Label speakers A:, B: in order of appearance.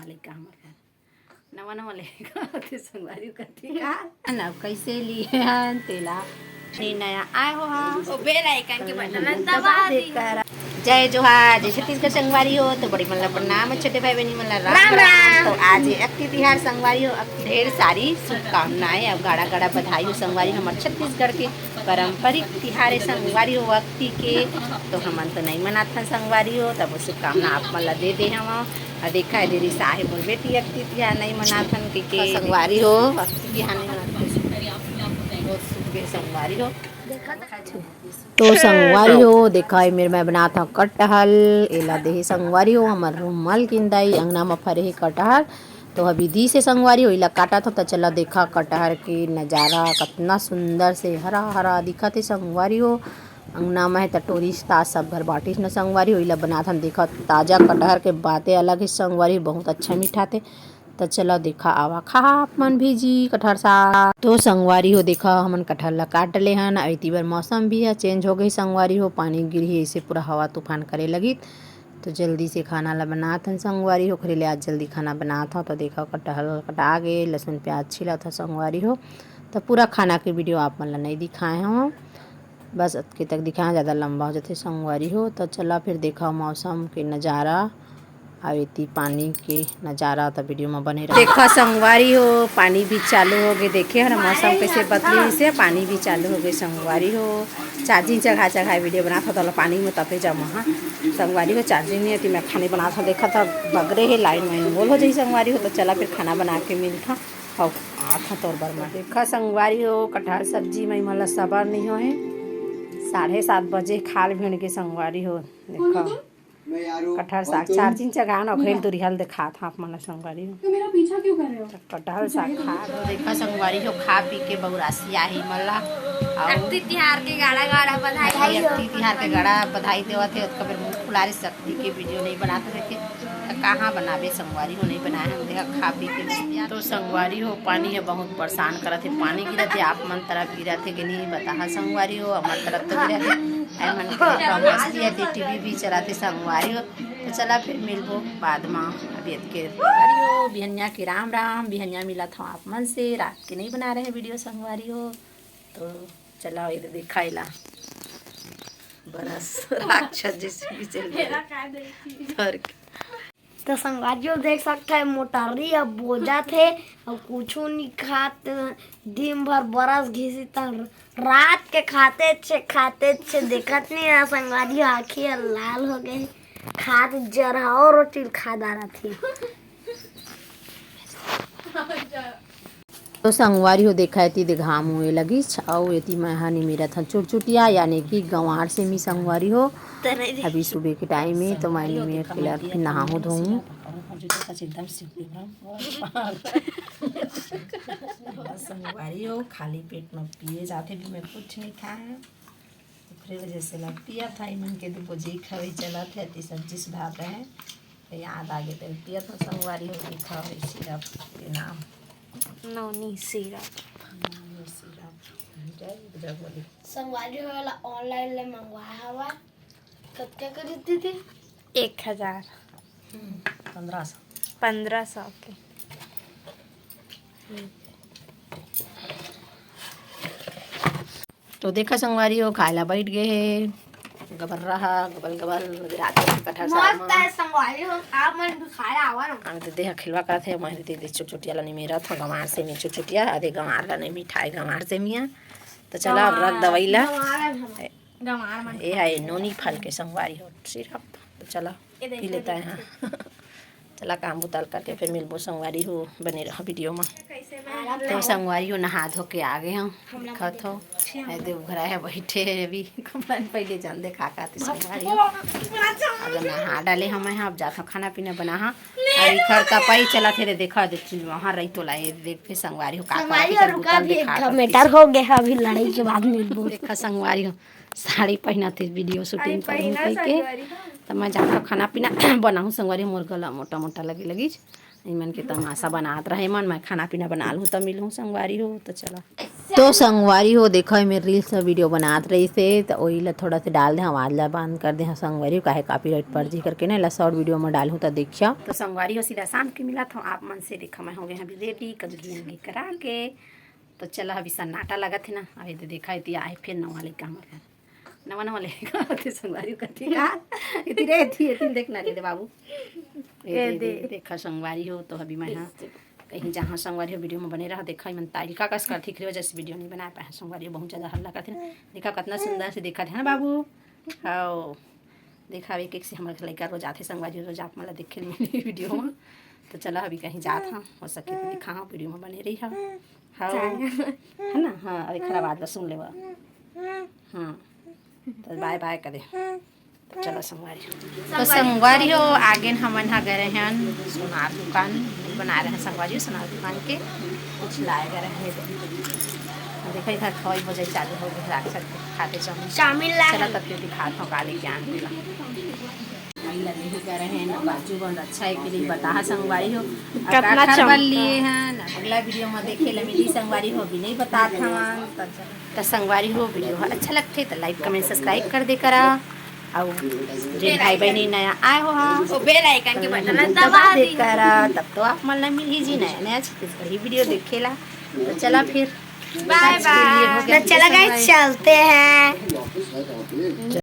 A: लड़का हमारे नवा नवा लेगा संगवारी करती का ना कैसे लिए हैं तेला नहीं नया आए हो हाँ ओ बेल आइकन के बटन दबा देकर जय जोहार जय छत्तीसगढ़ संगवारी हो तो बड़ी मतलब प्रणाम छोटे भाई बहनी मतलब राम राम। तो आज अक्ति तिहार संगवारी हो ढेर सारी शुभकामनाएं अब गाड़ा गाड़ा बधाई हो संगवारी हमारे छत्तीसगढ़ के पारंपरिक तिहार संगवारी हो अक्ति के तो हमन तो नहीं मनाते संगवारी हो तब शुभकामना आप मतलब दे दे हम और देखा है देरी साहेब और बेटी अक्ति तिहार नहीं मनाथन के संगवारी हो अक्ति तिहार नहीं मनाते संगवारी हो तो संगवारी हो देखा है मेरे मैं बना था कटहल एला दे संगवारी हो हमार रुमाल किंदाई अंगना में फरे कटहल तो अभी दी से संगवारी हो इला काटा था तो चला देखा कटहल के नज़ारा कितना सुंदर से हरा हरा दिखा थे संगवारी हो अंगना में टटोरी ताज सब घर बाटिस न संगवारी हो इला बना था देखा ताज़ा कटहल के बातें अलग ही संगवारी बहुत अच्छा मीठा थे तो चलो देखा आवा खा मन भी जी कटहल सा तो संगवारी हो देखा हमन कटहल ला काट ले हन अति बार मौसम भी है चेंज हो गई संगवारी हो पानी गिरी ऐसे पूरा हवा तूफान करे लगी तो जल्दी से खाना ला बनात हन संगवारी हो खरीले आज जल्दी खाना बनाता तो देखा कटहल कटा गए लहसुन प्याज छिला था संगवारी हो तो पूरा खाना के वीडियो आप मन ला नहीं दिखाए हो बस अतके तक दिखाया ज़्यादा लंबा हो जाते संगवारी हो तो चला फिर देखा मौसम के नज़ारा आवेती पानी के नज़ारा तो वीडियो में बने रहा देखा संगवारी हो पानी भी चालू हो गए देखे हर मौसम कैसे बदली से पानी भी चालू हो गई संगवारी हो चार्जिंग चढ़ा चढ़ा वीडियो बना था तो पानी में तपे जमा हाँ संगवारी हो चार्जिंग नहीं थी मैं खाने बना था देखा था बगरे है लाइन में बोल हो जाए संगवारी हो तो चला फिर खाना बना के मिल था और आता तौर पर में देखा संगवारी हो कटहल सब्जी में मतलब सबर नहीं हो है 7:30 बजे खाल भेड़ के संगवारी हो देखा कटहल साग चार्जिंग चगा ना खेल तो रिहल देखा था आप मन संगवारी हो
B: मेरा पीछा क्यों कर रहे हो
A: कटहल साग खा देखा संगवारी हो खा पी के बहुरासी आई मला
C: अक्ति तिहार के गाड़ा गाड़ा बधाई
A: अक्ति तिहार के गाड़ा बधाई देवा थे कभी मुँह फुलारी शक्ति के वीडियो नहीं बनाते थे कहाँ बनावे संगवारी हो नहीं बनाए हम देखा खा पी के तो संगवारी हो पानी है बहुत परेशान करा थे पानी गिरा थे आप मन तरफ गिरा थे कि नहीं बता संगवारी हो हमारे तरफ तो गिरा थे मन मस्ती है टीवी भी चलाते संगवारी हो तो चला फिर मिलबो बाद में अभी के हो बिहनिया के राम राम बिहनिया मिला था आप मन से रात के नहीं बना रहे वीडियो संगवारी हो तो चला इधर दिखाइला बरस राक्षस जैसे भी चल
B: तो संगवारियों देख सकते हैं मोटारी अब बोझा थे अब कुछ नहीं खाते दिन भर बरस घिसी तक रात के खाते छे देखत नहीं रहा संगवारी आँखें लाल हो गए खाद जरा और रोटी खा रहा थी
A: तो संगवारी हो देखा थी घाम हुए लगी छाओ एती मैं हानि मेरा था चुटचुटिया यानी कि गंवार से मी संगवारी हो अभी सुबह के टाइम में तो मैं में फिलहाल फिर नहाऊँ धोऊँ संगवारी हो खाली पेट में पिए जाते भी मैं कुछ नहीं खाया तो फिर वजह से लग पिया था मन के दो जी खावे चला थे अति सब्जी सुधार रहे हैं तो याद आगे तो पिया था संगवारी हो देखा सिरप के नाम
B: नौनी सिरप संगवारी वाला ऑनलाइन ले मंगवाया हुआ कितना खरीदी थी 1000 1500 के
A: तो देखा संगवारी हो खाला बैठ गए है गबर रहा गबल गबल रात के कटहल साग
B: मस्त है संगवारी हो आप मन भी खाया आवा ना
A: हम तो देह खिलवा करते हैं मैं दे चुटचुटिया ला नहीं मेरा था गंवार से मी चुटचुटिया आधे गंवार ला नहीं मिठाई गंवार से मिया तो चला रख दवाई ला ये है नोनी फल के संगवारी हो सिर्फ तो चला पी लेता है हाँ चला काम उतार करके फिर मिलबो संगवारी हो बने रहा वीडियो में तो संगवारी हो नहा धो के आ गए हम खत हो देव घर है बैठे अभी कमन पहले जान दे खा संगवारी हो अगर नहा डाले हम यहाँ अब जाता खाना पीना बना हाँ अभी घर का पाई चला थे देखा वहाँ रही तो लाए देख फिर संगवारी हो
B: मीटर हो गया अभी लड़ाई के बाद मिलबो
A: देखा संगवारी हो साड़ी पहना थे वीडियो शूटिंग कर के तो मैं जाकर खाना पीना बनाऊँ संगवारी मोर गला मोटा मोटा लगी मन के तमाशा बनात रहे मन मैं खाना पीना बना लूँ तो मिलूँ संगवारी हो तो चला तो संगवारी हो देखो मेरे रील्स में वीडियो बनात रही से तो वही ला थोड़ा सा डाल दे आवाज ला बंद कर दे संगवारी काहे कॉपीराइट पर जी करके ना ला शॉर्ट वीडियो में डालूँ तो देखिया। तो संगवारी हो सीधा शाम के मिला था आप मन से देखा मैं हो गए अभी रेडी कजरी करा के तो चला अभी सन्नाटा लगा थे ना अभी तो देखा इतनी आए फिर नवा लेकर हमारे घर नवा नवा लेकर संगवारी करती इतनी रहती है देखना दे बाबू देखा संगवारी हो तो अभी मैं यहाँ कहीं जहाँ संगवारी वीडियो में बने रहा देखा मन तालिका कस करती थी वजह से वीडियो नहीं बना पाया संगवारी बहुत ज़्यादा हल्ला करते ना देखा कितना सुंदर से देखा था ना बाबू हाँ देखा एक एक से हमारे लड़का रोज आते संगवारी रोज आप मतलब देखे मेरी वीडियो में तो चला अभी कहीं जात हाँ हो सके तो दिखा हाँ वीडियो में बने रही हाँ हाँ है ना हाँ अभी खराब आदत सुन ले हाँ तो बाय बाय करे तो चलो संगवारी तो संगवारी हो आगे हम गए हैं सोनार दुकान बना रहे हैं संगवारी सोनार दुकान के कुछ लाए गए हैं देखा इधर 6 बजे चालू हो गए रात खाते
B: शामिल
A: चला तब के दिखाता हूँ काले के आने कह रहे हैं ना बाजू बहुत अच्छा है के लिए बता संगवारी हो कितना लिए हैं अगला वीडियो में देखे ला मिली संगवारी हो भी नहीं बता था तो संगवारी हो वीडियो अच्छा लगते तो लाइक कमेंट सब्सक्राइब कर दे करा और जे भाई बहनी नया आए हो हाँ
C: बेल आइकन के बटन दबा दी
A: करा तब तो आप मतलब मिल ही जी नया नया वही वीडियो देखेला तो चला फिर
B: बाय बाय। चला गाइस चलते हैं।